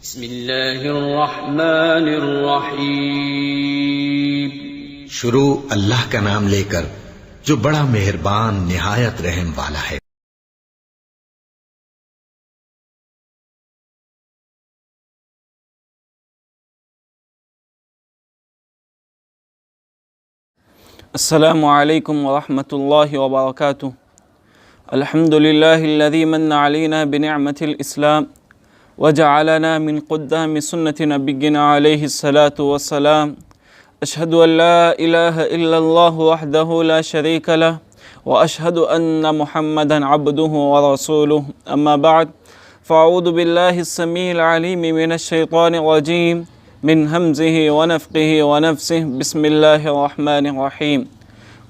بسم اللہ الرحمن الرحیم۔ شروع اللہ کا نام لے کر جو بڑا مہربان نہایت رحم والا ہے۔ السلام علیکم ورحمۃ اللہ وبرکاتہ۔ الحمد للہ الذی من علینا بنعمت الاسلام وجعلنا من قدام سنت نبینا علیہ الصلاۃ والسلام۔ اشہد ان لا الہ الا اللہ وحدہ لا شریک لہ واشہد ان محمدا عبدہ ورسولہ، اما بعد فاعوذ باللہ السمیع العلیم من الشیطان الرجیم من ہمزہ ونفخہ ونفثہ، بسم اللہ الرحمن الرحیم۔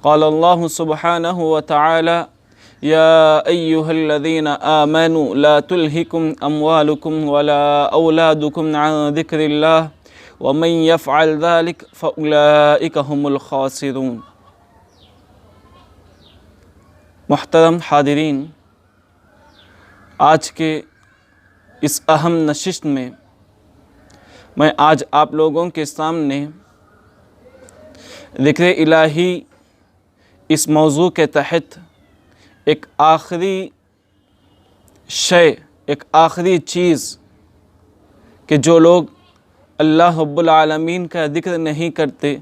قال اللہ سبحانہ وتعالی یا ایہا الذین آمنوا لا تلہکم اموالکم ولا اولادکم عن ذکر اللہ ومن یفعل ذلک فاولئک هم الخاسرون۔ محترم حاضرین، آج کے اس اہم نشست میں میں آج آپ لوگوں کے سامنے ذکر الہی اس موضوع کے تحت ایک آخری آخری چیز کہ جو لوگ اللہ رب العالمین کا ذکر نہیں کرتے،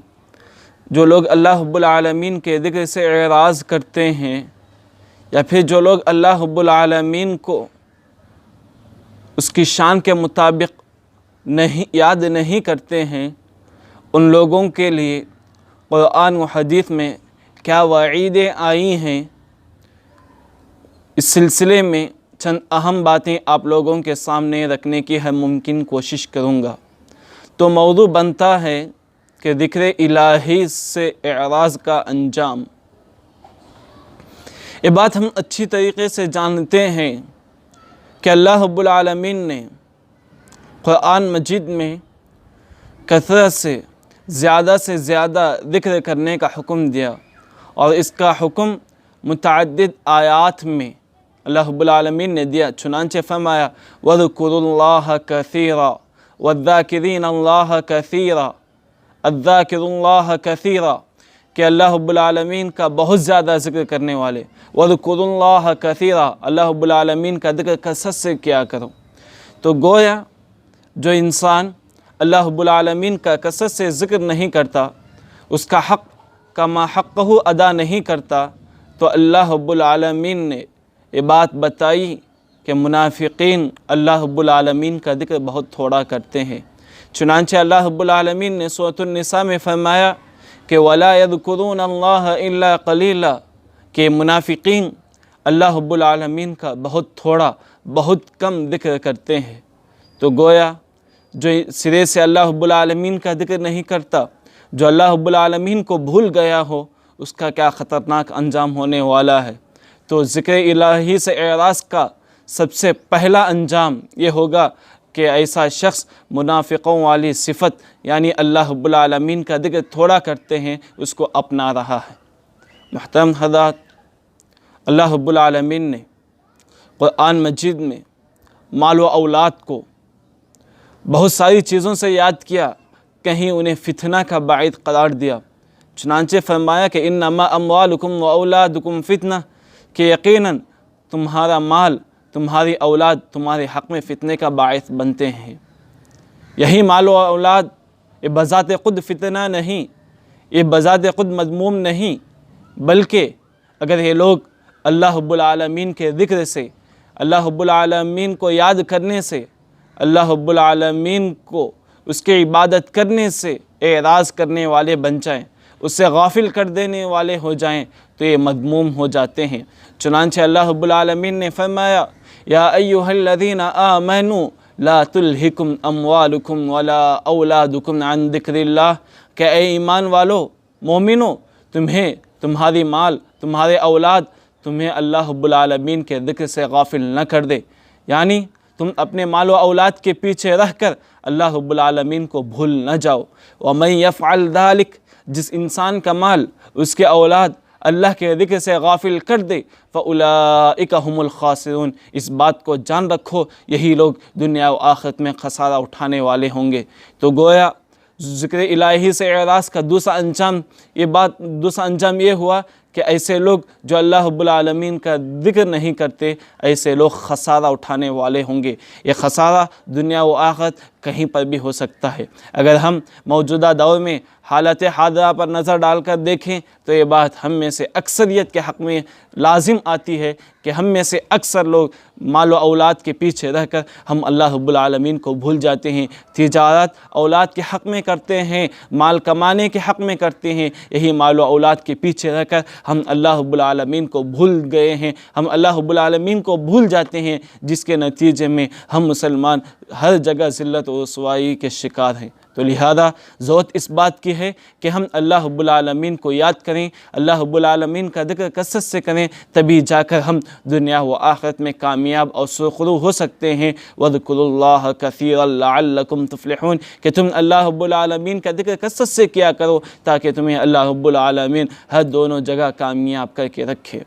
جو لوگ اللہ رب العالمین کے ذکر سے اعراض کرتے ہیں، یا پھر جو لوگ اللہ رب العالمین کو اس کی شان کے مطابق یاد نہیں کرتے ہیں، ان لوگوں کے لیے قرآن و حدیث میں کیا وعیدیں آئی ہیں، اس سلسلے میں چند اہم باتیں آپ لوگوں کے سامنے رکھنے کی ہر ممکن کوشش کروں گا۔ تو موضوع بنتا ہے کہ ذکر الہی سے اعراض کا انجام۔ یہ بات ہم اچھی طریقے سے جانتے ہیں کہ اللہ رب العالمین نے قرآن مجید میں کثرت سے زیادہ ذکر کرنے کا حکم دیا، اور اس کا حکم متعدد آیات میں اللہ رب العالمین نے دیا۔ چنانچہ فرمایا وَاذْكُرُوا اللَّهَ كَثِيرًا وَالذَّاكِرِينَ اللَّهَ كَثِيرًا، الذَّاكِرُ اللَّهَ كَثِيرًا، کہ اللہ رب العالمین کا بہت زیادہ ذکر کرنے والے۔ وَاذْكُرُوا اللَّهَ كَثِيرًا، اللہ رب العالمین کا ذکر کثرت سے کیا کرو۔ تو گویا جو انسان اللہ رب العالمین کا کثرت سے ذکر نہیں کرتا، اس کا حق کا ما حقہ ادا نہیں کرتا، تو اللہ رب العالمین نے یہ بات بتائی کہ منافقین اللہ رب العالمین کا ذکر بہت تھوڑا کرتے ہیں۔ چنانچہ اللہ رب العالمین نے سورۃ النساء میں فرمایا کہ وَلَا يَذْكُرُونَ اللَّهَ إِلَّا قَلِيلًا، کہ منافقین اللہ رب العالمین کا بہت تھوڑا، بہت کم ذکر کرتے ہیں۔ تو گویا جو سرے سے اللہ رب العالمین کا ذکر نہیں کرتا، جو اللہ رب العالمین کو بھول گیا ہو، اس کا کیا خطرناک انجام ہونے والا ہے۔ تو ذکر الہی سے اعراض کا سب سے پہلا انجام یہ ہوگا کہ ایسا شخص منافقوں والی صفت، یعنی اللہ رب العالمین کا ذکر تھوڑا کرتے ہیں، اس کو اپنا رہا ہے۔ محترم حضرات، اللہ رب العالمین نے قرآن مجید میں مال و اولاد کو بہت ساری چیزوں سے یاد کیا، کہیں انہیں فتنہ کا باعث قرار دیا۔ چنانچہ فرمایا کہ انما اموالکم و اولادکم فتنہ، کہ یقیناً تمہارا مال، تمہاری اولاد تمہارے حق میں فتنے کا باعث بنتے ہیں۔ یہی مال و اولاد یہ بذات خود فتنہ نہیں، یہ بذات خود مذموم نہیں، بلکہ اگر یہ لوگ اللہ رب العالمین کے ذکر سے، اللہ رب العالمین کو یاد کرنے سے، اللہ رب العالمین کو اس کے عبادت کرنے سے اعراض کرنے والے بن جائیں، اس سے غافل کر دینے والے ہو جائیں، تو یہ مذموم ہو جاتے ہیں۔ چنانچہ اللہ رب العالمین نے فرمایا یا ایہا الذین آمنوا لا تلہکم اموالکم ولا اولادکم عن ذکر اللہ، کہ اے ایمان والو، مومنو، تمہاری مال، تمہارے اولاد تمہیں اللہ رب العالمین کے ذکر سے غافل نہ کر دے، یعنی تم اپنے مال و اولاد کے پیچھے رہ کر اللہ رب العالمین کو بھول نہ جاؤ۔ وَمَن يَفْعَلْ ذَلِكَ، جس انسان کا مال، اس کے اولاد اللہ کے ذکر سے غافل کر دے فَأُولَئِكَ هُمُ الْخَاسِرُونَ، اس بات کو جان رکھو یہی لوگ دنیا و آخرت میں خسارہ اٹھانے والے ہوں گے۔ تو گویا ذکر الہی سے اعراض کا دوسرا انجام یہ ہوا کہ ایسے لوگ جو اللہ رب العالمین کا ذکر نہیں کرتے، ایسے لوگ خسارہ اٹھانے والے ہوں گے۔ یہ خسارہ دنیا و آخرت کہیں پر بھی ہو سکتا ہے۔ اگر ہم موجودہ دور میں حالت حاضرہ پر نظر ڈال کر دیکھیں تو یہ بات ہم میں سے اکثریت کے حق میں لازم آتی ہے کہ ہم میں سے اکثر لوگ مال و اولاد کے پیچھے رہ کر ہم اللہ رب العالمین کو بھول جاتے ہیں، تجارت اولاد کے حق میں کرتے ہیں، مال کمانے کے حق میں کرتے ہیں، یہی مال و اولاد کے پیچھے رہ کر ہم اللہ رب العالمین کو بھول گئے ہیں، ہم اللہ رب العالمین کو بھول جاتے ہیں، جس کے نتیجے میں ہم مسلمان ہر جگہ ذلت و رسوائی کے شکار ہیں۔ تو لہذا ضرورت اس بات کی ہے کہ ہم اللہ رب العالمین کو یاد کریں، اللہ رب العالمین کا ذکر کثرت سے کریں، تبھی جا کر ہم دنیا و آخرت میں کامیاب اور سرخرو ہو سکتے ہیں۔ وَاذْكُرُوا اللَّهَ كَثِيرًا لَعَلَّكُمْ تُفْلِحُونَ، کہ تم اللہ رب العالمین کا ذکر کثرت سے کیا کرو تاکہ تمہیں اللہ رب العالمین ہر دونوں جگہ کامیاب کر کے رکھے۔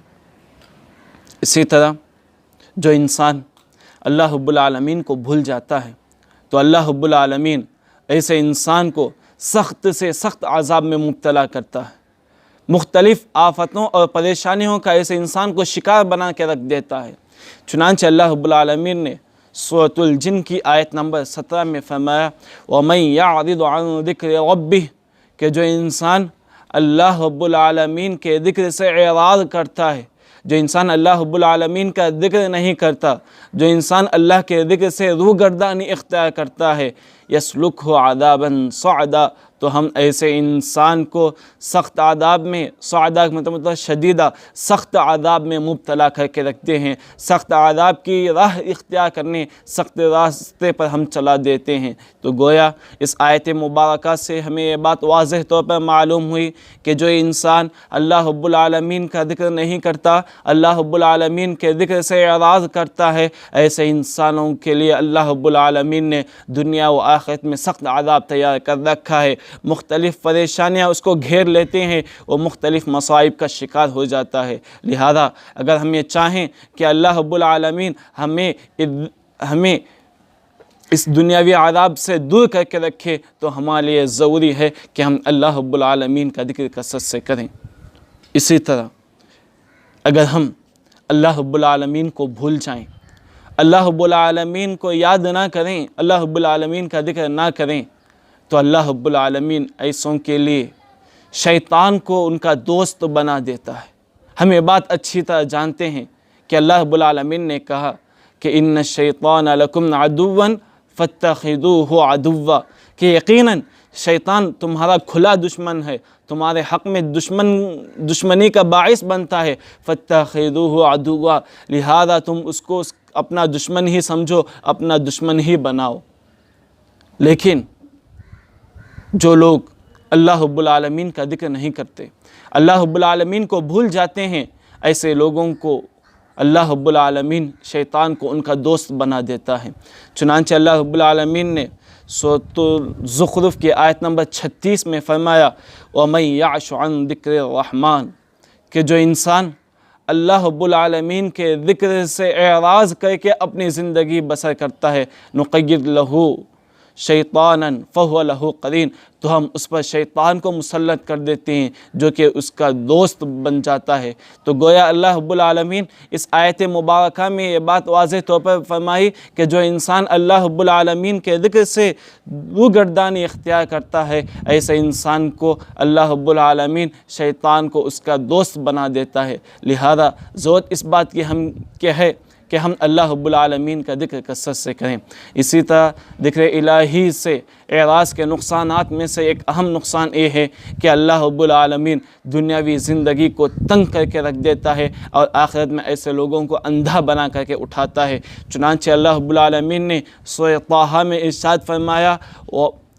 اسی طرح جو انسان اللہ رب العالمین کو بھول جاتا ہے تو اللہ رب العالمین ایسے انسان کو سخت سے سخت عذاب میں مبتلا کرتا ہے، مختلف آفتوں اور پریشانیوں کا ایسے انسان کو شکار بنا کے رکھ دیتا ہے۔ چنانچہ اللہ رب العالمین نے سورۃ الجن کی آیت نمبر 17 میں فرمایا وَمَن يَعْرِضُ عَنْ ذِكْرِ رَبِّهِ، کہ جو انسان اللہ رب العالمین کے ذکر سے اعراض کرتا ہے، جو انسان اللہ رب العالمین کا ذکر نہیں کرتا، جو انسان اللہ کے ذکر سے روگردانی اختیار کرتا ہے، یسلکہ عذابا صعدا، تو ہم ایسے انسان کو سخت عذاب میں، صعدا مطلب شدیدہ، سخت عذاب میں مبتلا کر کے رکھتے ہیں، سخت عذاب کی راہ اختیار کرنے، سخت راستے پر ہم چلا دیتے ہیں۔ تو گویا اس آیت مبارکہ سے ہمیں یہ بات واضح طور پر معلوم ہوئی کہ جو انسان اللہ رب العالمین کا ذکر نہیں کرتا، اللہ رب العالمین کے ذکر سے اعراض کرتا ہے، ایسے انسانوں کے لیے اللہ رب العالمین نے دنیا و آخرت میں سخت عذاب تیار کر رکھا ہے۔ مختلف پریشانیاں اس کو گھیر لیتے ہیں، وہ مختلف مصائب کا شکار ہو جاتا ہے۔ لہذا اگر ہم یہ چاہیں کہ اللہ رب العالمین ہمیں اس دنیاوی عذاب سے دور کر کے رکھے تو ہمارے لیے ضروری ہے کہ ہم اللہ رب العالمین کا ذکر کثرت سے کریں۔ اسی طرح اگر ہم اللہ رب العالمین کو بھول جائیں، اللہ رب العالمین کو یاد نہ کریں، اللہ رب العالمین کا ذکر نہ کریں، تو اللہ رب العالمین ایسوں کے لیے شیطان کو ان کا دوست بنا دیتا ہے۔ ہم یہ بات اچھی طرح جانتے ہیں کہ اللہ رب العالمین نے کہا کہ ان الشیطان لکم عدوا فاتخذوہ عدوا، کہ یقیناً شیطان تمہارا کھلا دشمن ہے، تمہارے حق میں دشمنی کا باعث بنتا ہے، فاتخذوہ عدوا، لہذا تم اس کو اپنا دشمن ہی سمجھو، اپنا دشمن ہی بناؤ۔ لیکن جو لوگ اللہ رب العالمین کا ذکر نہیں کرتے، اللہ رب العالمین کو بھول جاتے ہیں، ایسے لوگوں کو اللہ رب العالمین شیطان کو ان کا دوست بنا دیتا ہے۔ چنانچہ اللہ رب العالمین نے سورۃ الزخرف کی آیت نمبر 36 میں فرمایا وَمَن يَعْشُ عَنْ ذِكْرِ الرَّحْمَنِ، کہ جو انسان اللہ رب العالمین کے ذکر سے اعراض کر کے اپنی زندگی بسر کرتا ہے، نُقَيِّضْ لَهُ شیطاناً فَهُوَ لَهُ قَرِينٌ، تو ہم اس پر شیطان کو مسلط کر دیتے ہیں جو کہ اس کا دوست بن جاتا ہے۔ تو گویا اللہ رب العالمین اس آیت مبارکہ میں یہ بات واضح طور پر فرمائی کہ جو انسان اللہ رب العالمین کے ذکر سے روگردانی اختیار کرتا ہے، ایسے انسان کو اللہ رب العالمین شیطان کو اس کا دوست بنا دیتا ہے۔ لہذا ضرورت اس بات کی ہے کہ ہم اللہ رب العالمین کا ذکر کثرت سے کریں۔ اسی طرح ذکر الہی سے اعراض کے نقصانات میں سے ایک اہم نقصان یہ ہے کہ اللہ رب العالمین دنیاوی زندگی کو تنگ کر کے رکھ دیتا ہے اور آخرت میں ایسے لوگوں کو اندھا بنا کر کے اٹھاتا ہے۔ چنانچہ اللہ رب العالمین نے سورۃ طٰہٰ میں ارشاد فرمایا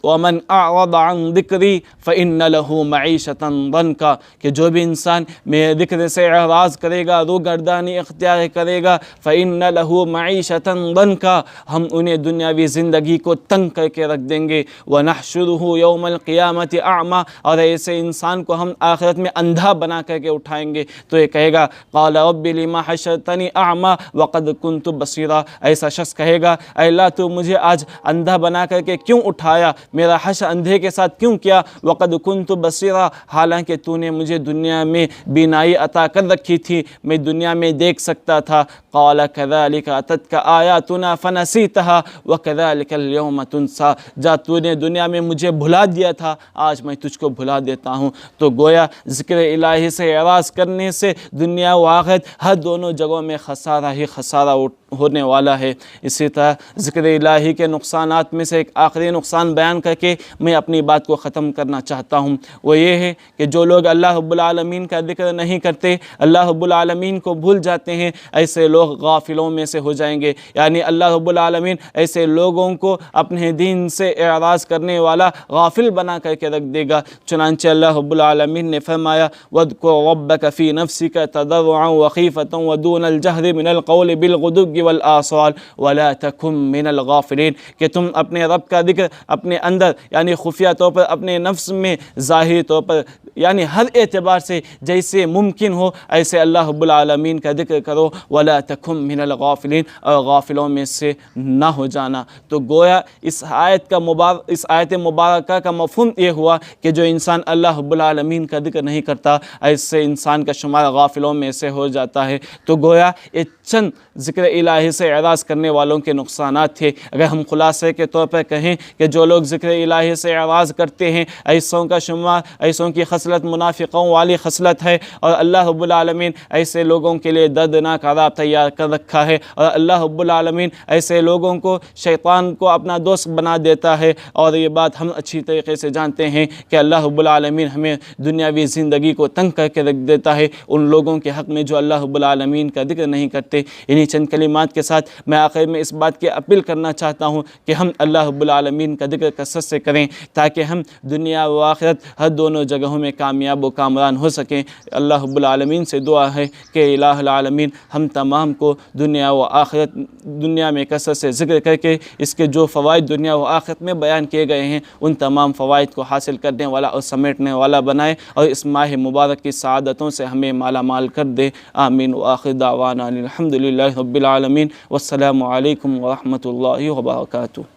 ومن اعرض عن ذکری فإن له معیشۃ ضنکا، کہ جو بھی انسان میرے ذکر سے اعراض کرے گا، روگردانی اختیار کرے گا، فإن له معیشۃ ضنکا، ہم انہیں دنیاوی زندگی کو تنگ کر کے رکھ دیں گے، ونحشرہ یوم القیامۃ اعمی، اور ایسے انسان کو ہم آخرت میں اندھا بنا کر کے اٹھائیں گے تو یہ کہے گا قال رب لما حشرتنی اعمی وقد كنت بصیرا، ایسا شخص کہے گا اے اللہ تو مجھے آج اندھا بنا کر کے کیوں اٹھایا، میرا حشر اندھے کے ساتھ کیوں کیا، وقد كنت بصیرا، حالانکہ تو نے مجھے دنیا میں بینائی عطا کر رکھی تھی، میں دنیا میں دیکھ سکتا تھا۔ قال كذلك اتتك آیاتنا فنسیتها وكذلك اليوم تنسى، جا تو نے دنیا میں مجھے بھلا دیا تھا، آج میں تجھ کو بھلا دیتا ہوں۔ تو گویا ذکر الہی سے اعراض کرنے سے دنیا و آخرت ہر دونوں جگہوں میں خسارہ ہی خسارہ ہونے والا ہے۔ اسی طرح ذکر الہی کے نقصانات میں سے ایک آخری نقصان بیان کر کے میں اپنی بات کو ختم کرنا چاہتا ہوں، وہ یہ ہے کہ جو لوگ اللہ رب العالمین کا ذکر نہیں کرتے، اللہ رب العالمین کو بھول جاتے ہیں، ایسے لوگ غافلوں میں سے ہو جائیں گے، یعنی اللہ رب العالمین ایسے لوگوں کو اپنے دین سے اعراض کرنے والا غافل بنا کر کے رکھ دے گا۔ چنانچہ اللہ رب العالمین نے فرمایا وَاذْكُرْ رَبَّكَ فِي نَفْسِكَ تَضَرُّعًا وَخِيفَةً وَدُونَ الْجَهْرِ مِنَ الْقَوْلِ بِالْغُدُوِّ وَالْآصَالِ وَلَا تَكُن مِّنَ الْغَافِلِينَ، کہ تم اپنے رب کا ذکر اپنے اندر یعنی خفیہ طور پر اپنے نفس میں، ظاہری طور پر یعنی ہر اعتبار سے جیسے ممکن ہو ایسے اللہ رب العالمین کا ذکر کرو، وَلَا تَكُن مِّنَ الْغَافِلِينَ، اور غافلوں میں سے نہ ہو جانا۔ تو گویا اس آیت مبارکہ کا مفہوم یہ ہوا کہ جو انسان اللہ رب العالمین کا ذکر نہیں کرتا ایسے انسان کا شمار غافلوں میں سے ہو جاتا ہے۔ تو گویا یہ چند ذکر الہی سے اعراض کرنے والوں کے نقصانات تھے۔ اگر ہم خلاصے کے طور پر کہیں کہ جو لوگ ذکر الہی سے اعراض کرتے ہیں ایسوں کا شمار، ایسوں کی خصلت منافقوں والی خصلت ہے، اور اللہ رب العالمین ایسے لوگوں کے لیے دردناک عذاب تیار کر رکھا ہے، اور اللہ رب العالمین ایسے لوگوں کو شیطان کو اپنا دوست بنا دیتا ہے۔ اور یہ بات ہم اچھی طریقے سے جانتے ہیں کہ اللہ رب العالمین ہمیں دنیاوی زندگی کو تنگ کر کے رکھ دیتا ہے ان لوگوں کے حق میں جو اللہ رب العالمین کا ذکر نہیں کرتے۔ انہی چند کلمات کے ساتھ میں آخر میں اس بات کی اپیل کرنا چاہتا ہوں کہ ہم اللہ رب العالمین کا ذکر کثرت سے کریں تاکہ ہم دنیا و آخرت ہر دونوں جگہوں میں کامیاب و کامران ہو سکیں۔ اللہ رب العالمین سے دعا ہے کہ الہ العالمین ہم تمام کو دنیا و آخرت دنیا میں کثرت سے ذکر کر کے اس کے جو فوائد دنیا و آخرت میں بیان کیے گئے ہیں ان تمام فوائد کو حاصل کرنے والا اور سمیٹنے والا بنائے، اور اس ماہ مبارک کی سعادتوں سے ہمیں مالا مال کر دے۔ آمین وآخر دعوانا الحمدللہ رب العالمین، والسلام علیکم ورحمۃ اللہ وبرکاتہ۔